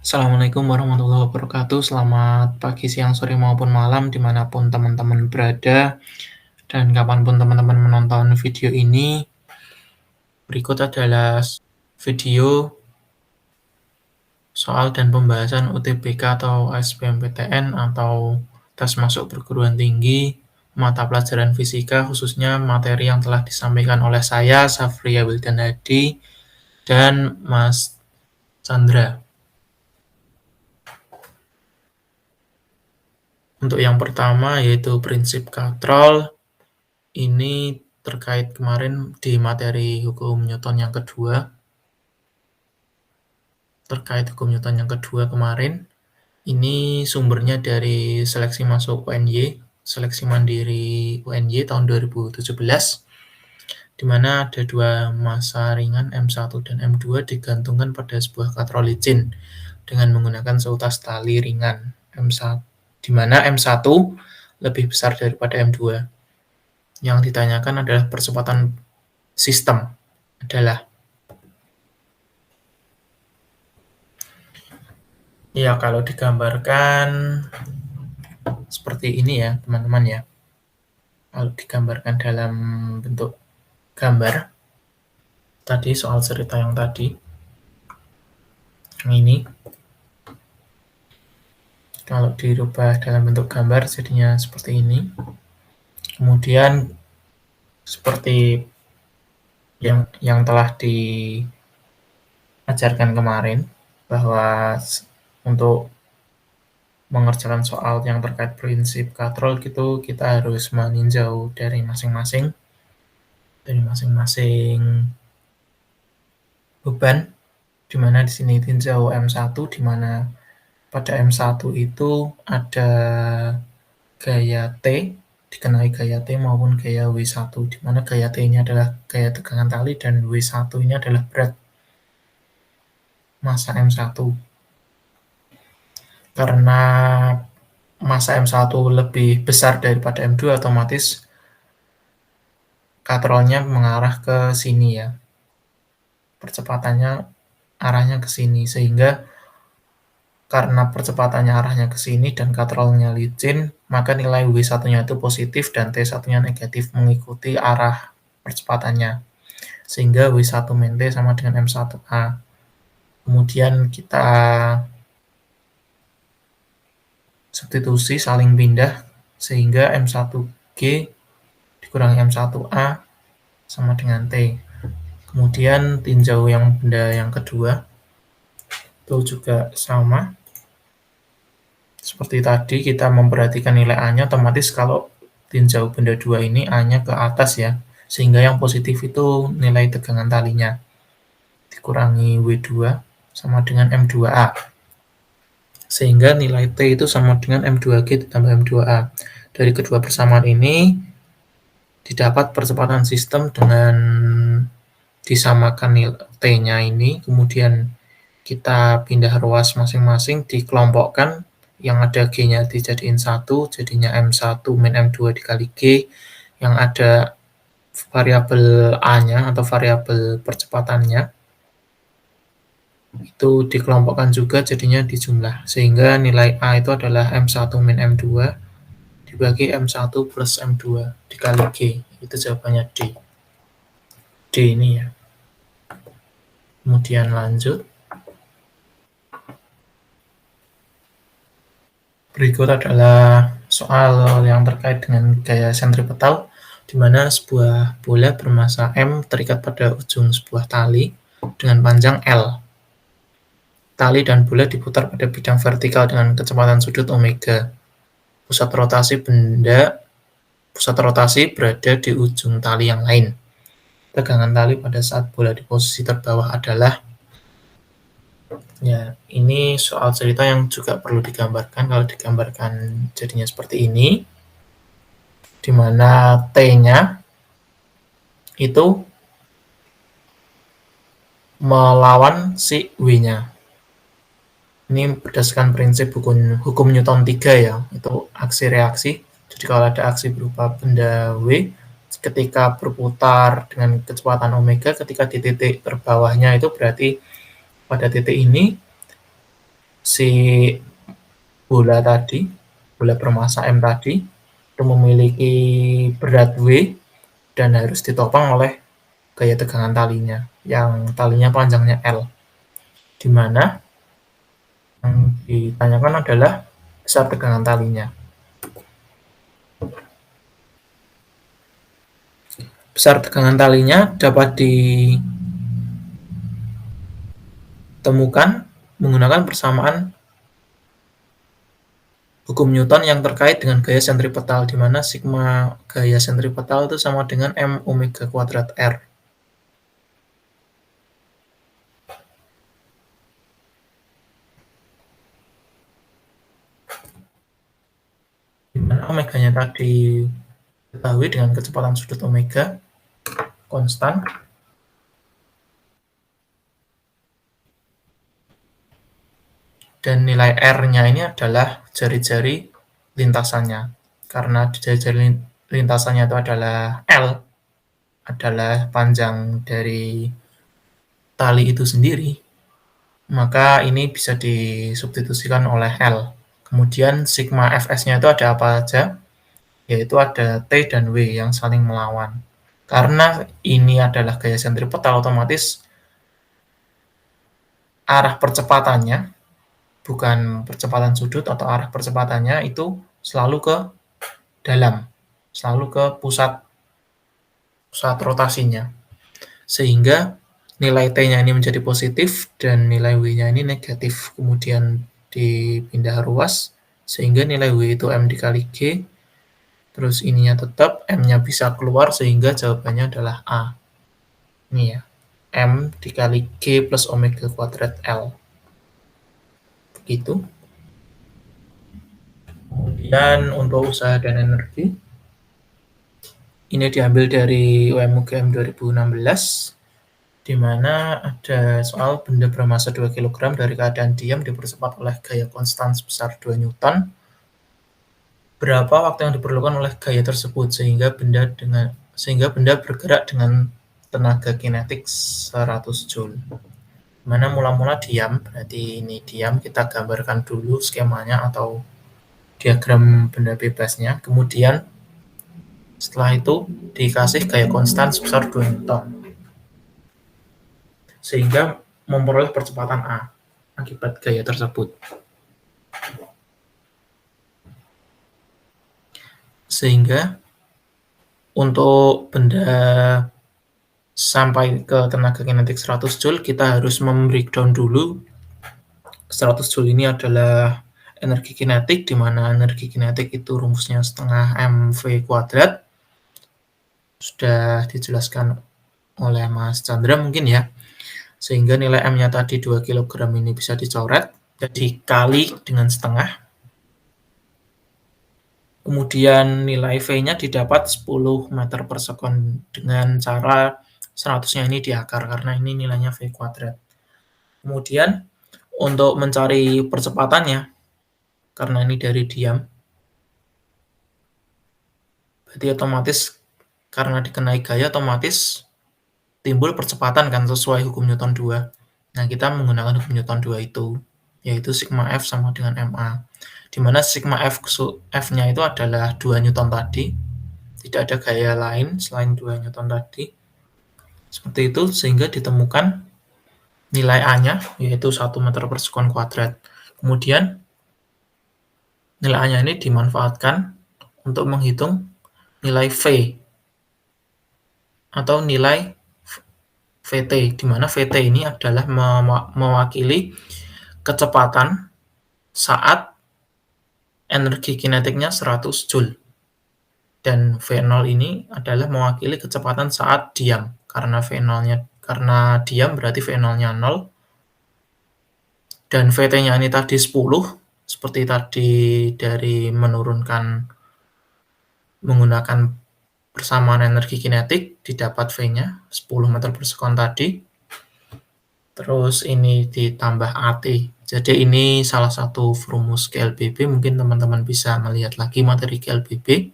Assalamualaikum warahmatullahi wabarakatuh. Selamat pagi, siang, sore, maupun malam dimanapun teman-teman berada dan kapanpun teman-teman menonton video ini. Berikut adalah video soal dan pembahasan UTBK atau SBMPTN atau tes masuk perguruan tinggi mata pelajaran fisika, khususnya materi yang telah disampaikan oleh saya, Safriya Wildan Hadi, dan Mas Chandra. Untuk yang pertama yaitu prinsip katrol. Ini terkait kemarin di materi hukum Newton yang kedua. Terkait hukum Newton yang kedua kemarin. Ini sumbernya dari seleksi masuk UNY, seleksi mandiri UNY tahun 2017, di mana ada dua massa ringan M1 dan M2 digantungkan pada sebuah katrol licin dengan menggunakan seutas tali ringan M1, di mana M1 lebih besar daripada M2. Yang ditanyakan adalah percepatan sistem adalah ya kalau digambarkan seperti ini ya teman-teman ya. Kalau digambarkan dalam bentuk gambar tadi soal cerita yang tadi yang ini, kalau dirubah dalam bentuk gambar jadinya seperti ini. Kemudian seperti yang telah diajarkan kemarin, bahwa untuk mengerjakan soal yang terkait prinsip katrol gitu kita harus meninjau dari masing-masing beban, di mana di sini tinjau M1, di mana pada M1 itu ada gaya T, dikenai gaya T maupun gaya W1, di mana gaya T ini adalah gaya tegangan tali dan W1 ini adalah berat massa M1. Karena massa M1 lebih besar daripada M2, otomatis katrolnya mengarah ke sini ya. Percepatannya arahnya ke sini, sehingga karena percepatannya arahnya ke sini dan katrolnya licin, maka nilai W1-nya itu positif dan T1-nya negatif mengikuti arah percepatannya. Sehingga W1 min T sama dengan M1A. Kemudian kita substitusi saling pindah sehingga M1G dikurangi M1A sama dengan T. Kemudian tinjau yang benda yang kedua itu juga sama. Seperti tadi kita memperhatikan nilai A-nya, otomatis kalau tinjau benda 2 ini A-nya ke atas ya. Sehingga yang positif itu nilai tegangan talinya. Dikurangi W2 sama dengan M2A. Sehingga nilai T itu sama dengan M2G ditambah M2A. Dari kedua persamaan ini didapat percepatan sistem dengan disamakan nilai T-nya ini, kemudian kita pindah ruas masing-masing, dikelompokkan, yang ada G-nya dijadiin 1, jadinya M1 min M2 dikali G, yang ada variabel A-nya atau variabel percepatannya, itu dikelompokkan juga jadinya dijumlah, sehingga nilai A itu adalah M1 min M2 dibagi M1 plus M2 dikali G. Itu jawabannya D. D ini ya. Kemudian lanjut. Berikut adalah soal yang terkait dengan gaya sentripetal, di mana sebuah bola bermassa M terikat pada ujung sebuah tali dengan panjang L. Tali dan bola diputar pada bidang vertikal dengan kecepatan sudut omega. Pusat rotasi berada di ujung tali yang lain. Tegangan tali pada saat bola di posisi terbawah adalah, ya, ini soal cerita yang juga perlu digambarkan. Kalau digambarkan jadinya seperti ini, di mana T-nya itu melawan si W-nya. Ini berdasarkan prinsip hukum Newton 3 ya, itu aksi reaksi. Jadi kalau ada aksi berupa benda W, ketika berputar dengan kecepatan omega, ketika di titik terbawahnya itu berarti pada titik ini si bola tadi, bola bermassa M tadi, itu memiliki berat W dan harus ditopang oleh gaya tegangan talinya, yang talinya panjangnya L, di mana yang ditanyakan adalah besar tegangan talinya. Besar tegangan talinya dapat ditemukan menggunakan persamaan hukum Newton yang terkait dengan gaya sentripetal, di mana sigma gaya sentripetal itu sama dengan M omega kuadrat R. Di mana omeganya tadi diketahui dengan kecepatan sudut omega konstan, dan nilai R-nya ini adalah jari-jari lintasannya. Karena jari-jari lintasannya itu adalah L, adalah panjang dari tali itu sendiri, maka ini bisa disubstitusikan oleh L. Kemudian sigma Fs-nya itu ada apa aja? Yaitu ada T dan W yang saling melawan. Karena ini adalah gaya sentripetal, otomatis arah percepatannya, bukan percepatan sudut atau arah percepatannya itu selalu ke dalam, selalu ke pusat rotasinya. Sehingga nilai T-nya ini menjadi positif dan nilai W-nya ini negatif. Kemudian dipindah ruas, sehingga nilai W itu M dikali G, terus ininya tetap, M-nya bisa keluar, sehingga jawabannya adalah A. Ini ya, M dikali G plus omega kuadrat L. Begitu. Kemudian untuk usaha dan energi, ini diambil dari UM-UGM 2016, di mana ada soal benda bermassa 2 kg dari keadaan diam dipercepat oleh gaya konstan sebesar 2 Newton. Berapa waktu yang diperlukan oleh gaya tersebut sehingga benda bergerak dengan tenaga kinetik 100 Joule. Mana mula-mula diam, berarti ini diam, kita gambarkan dulu skemanya atau diagram benda bebasnya. Kemudian setelah itu dikasih gaya konstan sebesar 2 Newton. Sehingga memperoleh percepatan A akibat gaya tersebut. Sehingga untuk benda sampai ke tenaga kinetik 100 Joule, kita harus membreakdown dulu. 100 Joule ini adalah energi kinetik, di mana energi kinetik itu rumusnya setengah mv kuadrat. Sudah dijelaskan oleh Mas Chandra mungkin ya. Sehingga nilai M-nya tadi 2 kg ini bisa dicoret, jadi kali dengan setengah. Kemudian nilai V-nya didapat 10 meter per sekon dengan cara 100-nya ini diakar, karena ini nilainya V kuadrat. Kemudian untuk mencari percepatannya, karena ini dari diam, berarti otomatis karena dikenai gaya, otomatis timbul percepatan kan sesuai hukum Newton 2. Nah, kita menggunakan hukum Newton 2 itu, yaitu sigma F sama dengan MA. Di mana sigma F-nya itu adalah 2 Newton tadi, tidak ada gaya lain selain 2 Newton tadi. Seperti itu, sehingga ditemukan nilai A-nya, yaitu 1 meter per sekon kuadrat. Kemudian, nilai A-nya ini dimanfaatkan untuk menghitung nilai V, atau nilai VT, di mana VT ini adalah mewakili kecepatan saat energi kinetiknya 100 Joule. Dan V0 ini adalah mewakili kecepatan saat diam. Karena diam berarti V0-nya 0. Dan VT-nya ini tadi 10, seperti tadi dari menggunakan persamaan energi kinetik, didapat V-nya 10 meter per sekon tadi. Terus ini ditambah AT. Jadi ini salah satu rumus GLBB, mungkin teman-teman bisa melihat lagi materi GLBB.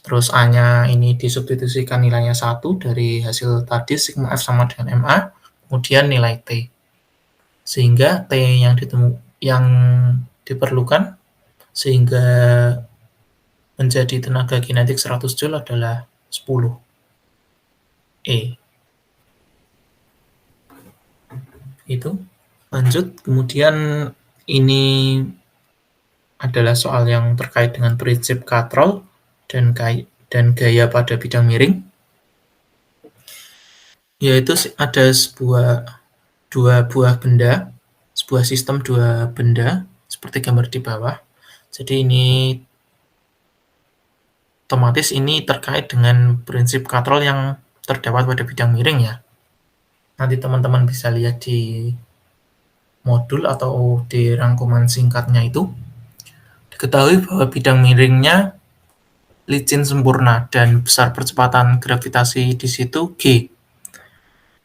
Terus A-nya ini disubstitusikan nilainya 1 dari hasil tadi, sigma F sama dengan MA, kemudian nilai T. Sehingga T yang diperlukan sehingga menjadi tenaga kinetik 100 Joule adalah 10 E. Itu. Lanjut, kemudian ini adalah soal yang terkait dengan prinsip katrol dan gaya pada bidang miring. Yaitu ada dua buah benda, sebuah sistem dua benda, seperti gambar di bawah. Jadi ini otomatis ini terkait dengan prinsip katrol yang terdapat pada bidang miring ya. Nanti teman-teman bisa lihat di modul atau di rangkuman singkatnya itu. Diketahui bahwa bidang miringnya licin sempurna dan besar percepatan gravitasi di situ G.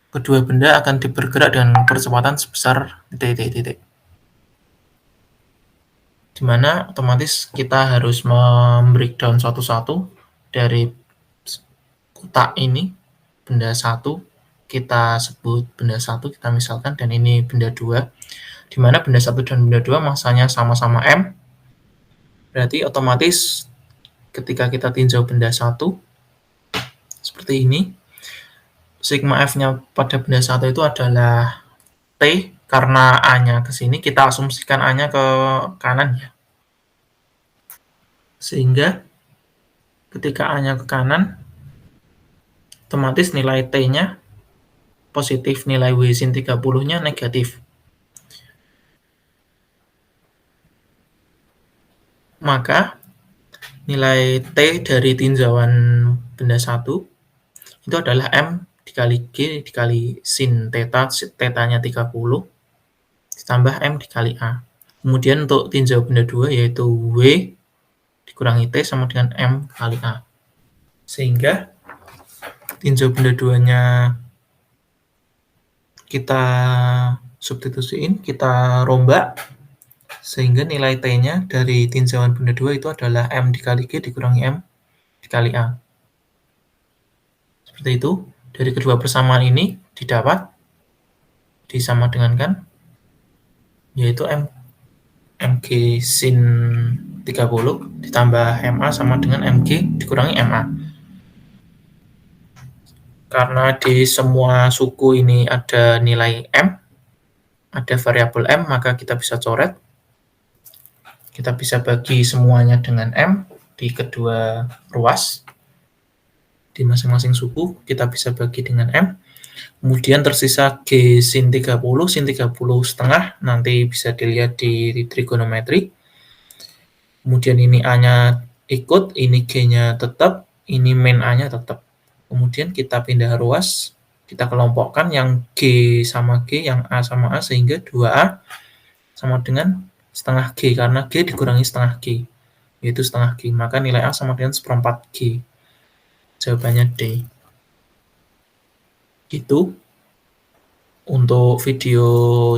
Kedua benda akan bergerak dengan percepatan sebesar titik. Di mana otomatis kita harus membreakdown satu-satu dari kotak ini, benda 1, kita sebut benda 1, kita misalkan, dan ini benda 2, di mana benda 1 dan benda 2 masanya sama-sama M, berarti otomatis ketika kita tinjau benda 1, seperti ini, sigma F-nya pada benda 1 itu adalah T, karena A-nya ke sini, kita asumsikan A-nya ke kanan ya. Sehingga ketika A-nya ke kanan, otomatis nilai T-nya positif, nilai W sin 30-nya negatif. Maka nilai T dari tinjauan benda 1 itu adalah M dikali G dikali sin theta, theta-nya 30, ditambah M dikali A. Kemudian untuk tinjau benda 2 yaitu W dikurangi T sama dengan M kali A. Sehingga tinjau benda 2-nya kita substitusiin, kita rombak, sehingga nilai T-nya dari tinjauan benda 2 itu adalah M dikali G dikurangi M dikali A. Seperti itu. Dari kedua persamaan ini didapat, disama dengankan, yaitu MG sin 30 ditambah MA sama dengan MG dikurangi MA. Karena di semua suku ini ada nilai M, ada variabel M, maka kita bisa coret. Kita bisa bagi semuanya dengan M di kedua ruas. Di masing-masing suku kita bisa bagi dengan M. Kemudian tersisa G sin 30 setengah, nanti bisa dilihat di trigonometri. Kemudian ini A-nya ikut, ini G-nya tetap, ini min A-nya tetap. Kemudian kita pindah ruas, kita kelompokkan yang G sama G, yang A sama A, sehingga 2A sama dengan setengah G, karena G dikurangi setengah G, yaitu setengah G. Maka nilai A sama dengan 1/4 G. Jawabannya D. Itu untuk video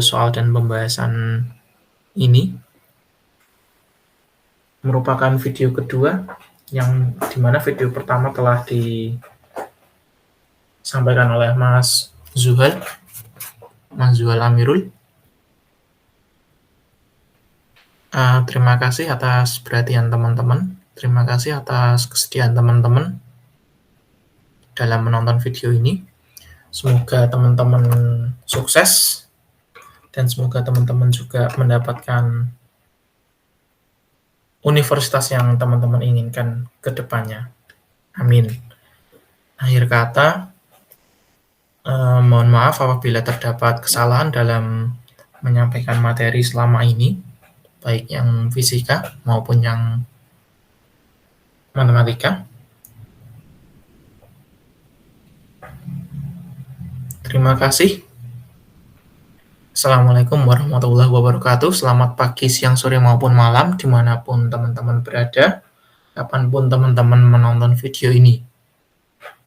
soal dan pembahasan ini. Merupakan video kedua, yang dimana video pertama telah disampaikan oleh Mas Zuhal Amirul. Terima kasih atas perhatian teman-teman. Terima kasih atas kesediaan teman-teman dalam menonton video ini. Semoga teman-teman sukses dan semoga teman-teman juga mendapatkan universitas yang teman-teman inginkan ke depannya. Amin. Akhir kata, mohon maaf apabila terdapat kesalahan dalam menyampaikan materi selama ini, baik yang fisika maupun yang matematika. Terima kasih. Assalamualaikum warahmatullahi wabarakatuh. Selamat pagi, siang, sore, maupun malam, dimanapun teman-teman berada, kapanpun teman-teman menonton video ini.